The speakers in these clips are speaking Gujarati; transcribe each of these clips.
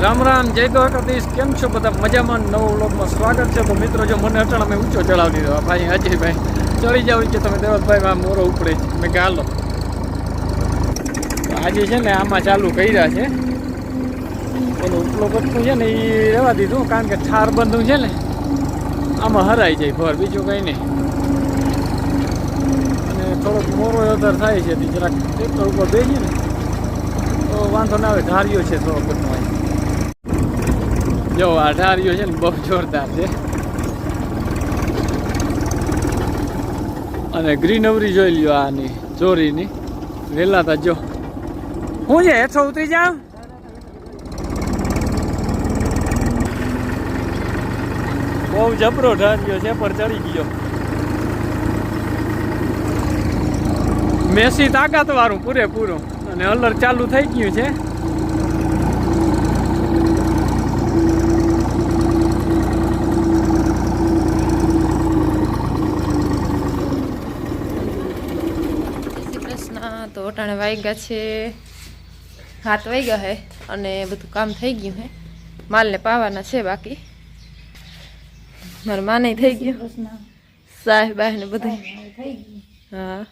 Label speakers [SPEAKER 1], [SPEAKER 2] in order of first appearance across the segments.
[SPEAKER 1] રામ રામ, જય દ્વારકાધીશ. કેમ છો બધા? મજામાં? નવો વ્લોગમાં સ્વાગત છે. તો મિત્રો, જો મને અટાણા મેં ઊંચો ચડાવી દીધો. ભાઈ અજયભાઈ ચડી જાવ કે તમે દેવતભાઈ આ મોરો ઉપડે મેં કે હાલો. આજે છે ને આમાં ચાલુ કર્યા છે. પેલો ઉપલો પટનું છે ને એ રહેવા દીધું, કારણ કે ઠાર બંધું છે ને આમાં હરાઈ જાય ભર, બીજું કંઈ નહીં. અને થોડોક મોરો અધર થાય છે, જરાક ટ્રેક્ટર ઉપર બેસી ને તો વાંધો ના આવે. ધાર્યો છે થોડો પટનો અહીં. જો આ ધાર્યો છે ને બહુ જોરદાર છે. અને ગ્રીનવરી જોઈ લ્યો આની ચોરીની. વેલા તા જો હું છે હેઠો ઉતરી જાવ. બહુ જબરો ધાર્યો છે પણ ચડી ગયો. મેસી તાકાત વાળું પૂરેપૂરું. અને અલર ચાલુ થઈ ગયું છે.
[SPEAKER 2] તો અટાણે વાગ્યા છે 7 વાગ્યા હે અને બધું કામ થઈ ગયું હે. માલને પાવાના છે બાકી. મારા માને થઈ ગયું, સાહેબ ને બધું. હા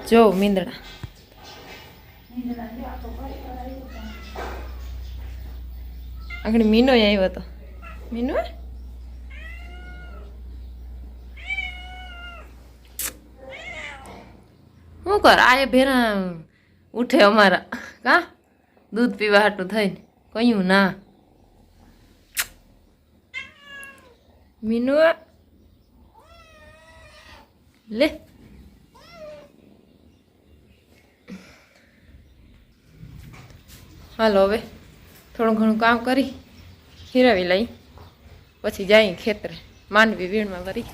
[SPEAKER 2] જો મીંદડા આગળ મીનો આવ્યો હતો. મીનો શું કર આ ભેરા ઉઠે અમારા કા દૂધ પીવા હાટું થઈને કયું ના. મીનુ લે હાલો હવે થોડું ઘણું કામ કરી હીરાવી લઈ પછી જાય ખેતરે માંડવી વીણમાં વરી.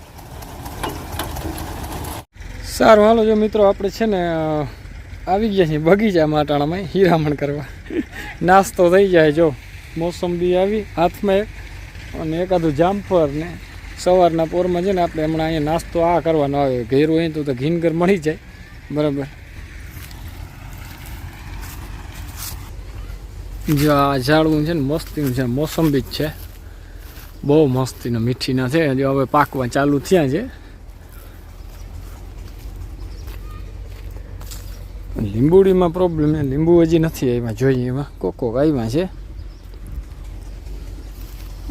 [SPEAKER 1] સારું હાલો. જો મિત્રો આપણે છે ને આવી ગયા છીએ બગીચામાં અટાણામાં હીરામણ કરવા. નાસ્તો થઈ જાય. જો મોસંબી આવી હાથમાં અને એકાદું જામફળ ને સવારના પોરમાં છે ને આપણે હમણાં અહીંયા નાસ્તો આ કરવાનો આવે. ઘેરું અહીં તો ઘીનગર મળી જાય બરાબર. જો આ ઝાડવું છે ને મસ્તીનું છે, મોસંબી જ છે. બહુ મસ્તીના મીઠીના છે. જો હવે પાકવા ચાલુ થયા છે. લીંબુડીમાં પ્રોબ્લેમ છે, લીંબુ હજી નથી આવ્યા. જોઈએ એમાં કોક આવ્યા છે.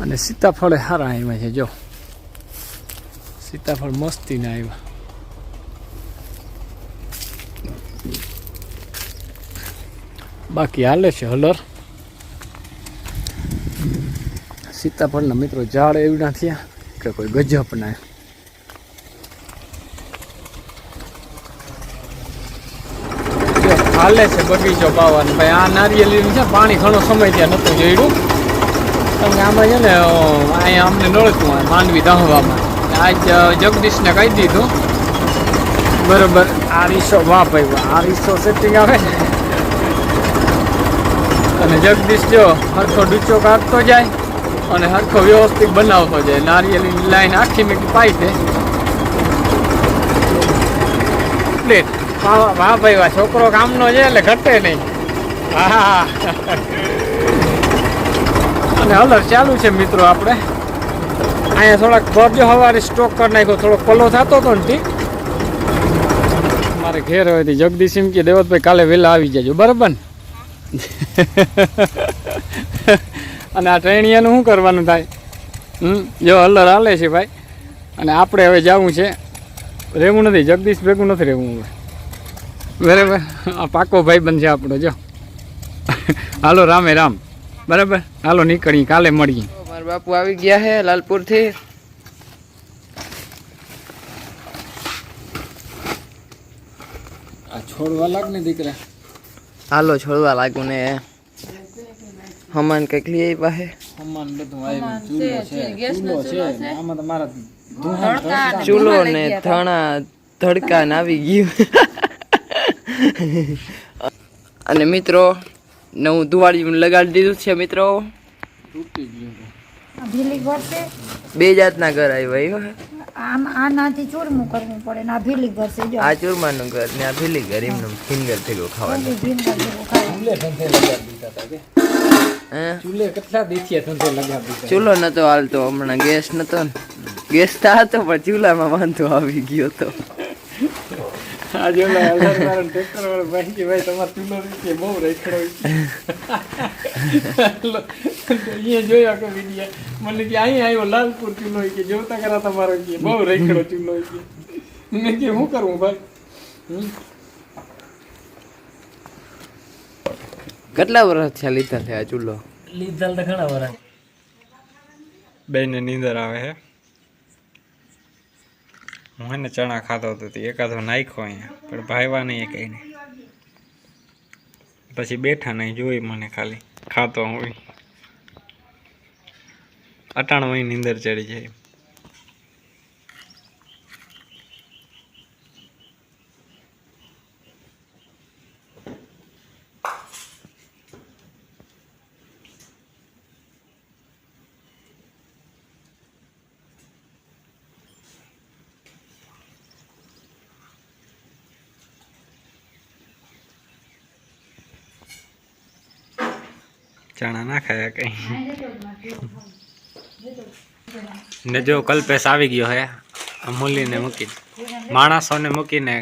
[SPEAKER 1] અને સીતાફળ સારા આવ્યા છે. જો સીતાફળ મસ્તીના આવ્યા. બાકી હાલે છે હલર. સીતાફળના મિત્રો ઝાડ એવડા થયા કે કોઈ ગજબ ના. હાલે છે બગીચો પાવાનું. ભાઈ આ નારિયેળીનું છે પાણી ઘણો સમય ત્યાં નહોતું જોયું. કારણ કે આમાં છે ને અહીંયા અમને નળતું માંડવી દહવામાં. આજ જગદીશને કહી દીધું બરોબર. આ રીસો વાહ ભાઈ વાહ, આ રીસો સેટિંગ આવે ને. અને જગદીશ જો હરખો ડૂચો કાઢતો જાય અને હરખો વ્યવસ્થિત બનાવતો જાય. નારિયેળીની લાઈન આખી મેં પાઈ દે પ્લેટ. વાહ ભાઈ વાહ, છોકરો કામનો છે એટલે ઘટે નહીં. હા અને હલર ચાલુ છે મિત્રો. આપણે અહીંયા થોડાક ભરજો સવારે સ્ટોક કરી નાખ્યો. થોડોક પલો થતો હતો ને તી મારે ઘેર હોય જગદીશ એમ કે દેવતભાઈ કાલે વહેલા આવી જજો બરાબર ને. અને આ ટ્રેનિયાનું શું કરવાનું થાય? જો હલર હાલે છે ભાઈ. અને આપણે હવે જવું છે. રહેવું નથી, જગદીશ ભેગું નથી રહેવું હવે બરાબર. આ પાકો ભાઈ બનશે આપણો. જો હાલો રામે રામ બરાબર. હાલો નીકળી, કાલે મળીએ.
[SPEAKER 2] મારા બાપુ આવી ગયા હે લાલપુર થી.
[SPEAKER 1] આ છોડવા લાગ ને દીકરા.
[SPEAKER 2] હાલો છોડવા લાગ્યું ને હમાન કઈક લઈ આવ્યા હે.
[SPEAKER 1] હમાન બધું આવ્યું. ચૂલો છે આમાં તમારા
[SPEAKER 2] ચૂલો ને ધણા ધડકા ને આવી ગયું. અને મિત્રો નવું દિવાળી લગાડી દીધું છે મિત્રો.
[SPEAKER 1] તૂટી ગયું.
[SPEAKER 2] 2 જાતના ઘર આવ્યા.
[SPEAKER 3] આમ આનાથી ચૂરમું કરવું પડે ને આ ભીલી ઘર છે જો
[SPEAKER 4] આ ચૂરમાનું ઘર ને આ ભીલી ઘર એમનું ફિંગર ભેગું ખાવાનું
[SPEAKER 3] ભીલી ભીંગર જેવું ખાવાનું.
[SPEAKER 1] ચૂલે ધંધે લગાવી દીધા હતા કે
[SPEAKER 4] હે
[SPEAKER 1] ચૂલે કેટલા દેખીએ ધંધે લગાવી દીધા.
[SPEAKER 4] ચૂલો નતો હાલતો હમણાં ગેસ નતો ને ગેસ તો હતો પણ ચૂલામાં વાંધો આવી ગયો તો
[SPEAKER 1] આજે ઓલા હજાર ટ્રેક્ટર વાળો ભાઈ કે ભાઈ તમારો ચૂલો કે બહુ રેખડો અહીંયા જોયા કે વિડીયા મને કે અહીં આવ્યો લાલપુર ચૂલો કે જોતા કરા તમારો કે બહુ રેખડો ચૂલો કે મેં કે શું કરવું ભાઈ
[SPEAKER 4] કેટલા વર્ષ થયા લીધા છે આ ચૂલો
[SPEAKER 1] લીધા તો ઘણા વરા બેને નીંદર આવે હે હું એને ચણા ખાતો હતો તે એકાદો નાખ્યો અહીંયા પણ ભાઈવા નહીં કંઈ નહીં પછી બેઠા નહીં જોઈ મને ખાલી ખાતો હોય અટાણ હોય નીંદર ચડી જાય ચણા ના ખાયા કઈ ને જો કલ્પેશ આવી ગયો હે અમૂલીને મૂકીને માણસોને મૂકીને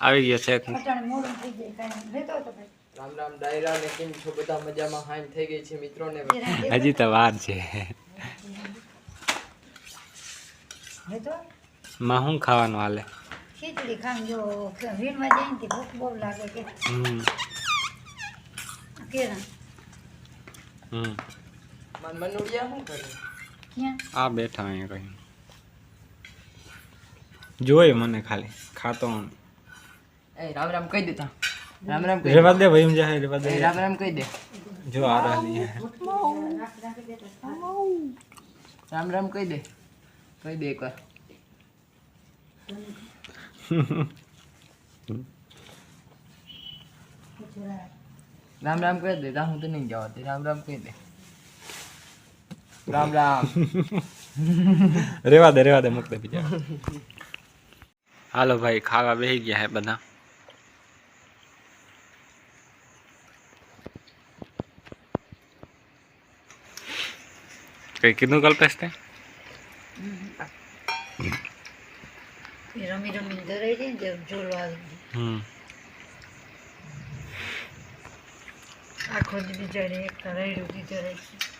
[SPEAKER 1] આવી ગયો છે
[SPEAKER 3] અટાણે મોડું થઈ જાય કાંઈ લેતો હતો ભાઈ.
[SPEAKER 4] રામ રામ ડાયરા ને કેમ છો બધા મજામાં હાઈન થઈ ગઈ છે મિત્રોને
[SPEAKER 1] હજી તો વાર છે
[SPEAKER 3] લેતો
[SPEAKER 1] માં શું ખાવાનું હાલે
[SPEAKER 3] ખીચડી ખામ જો વીણમાં જઈને તે ભૂખ બહુ લાગે કે કેરા
[SPEAKER 1] હમ
[SPEAKER 4] મન મનુડિયા શું કરે
[SPEAKER 3] ક્યાં
[SPEAKER 1] આ બેઠા અહીંયા કઈ જોઈ મને ખાલી ખાતો
[SPEAKER 4] એ રામ રામ કહી દેતા રામ રામ કહી
[SPEAKER 1] રેવા દે ભાઈ એમ જાય રેવા દે
[SPEAKER 4] દે રામ રામ કહી દે
[SPEAKER 1] જો આ રહી હે
[SPEAKER 4] રામ રામ કહી દે એકવાર રામ રામ કહી દે હું તો નહીં જવા રામ રામ કહી દે રામ રામ
[SPEAKER 1] રેવા દે મૂક દે બીજા હાલો ભાઈ ખાવા બેસી ગયા હે બધા કઈ કીધું કલ્પેશ તે
[SPEAKER 3] રમી રમીને ધરાઈ જાય ને જોલો આવી આખો દી બિચારી એક રાયડું બી ધરાઈ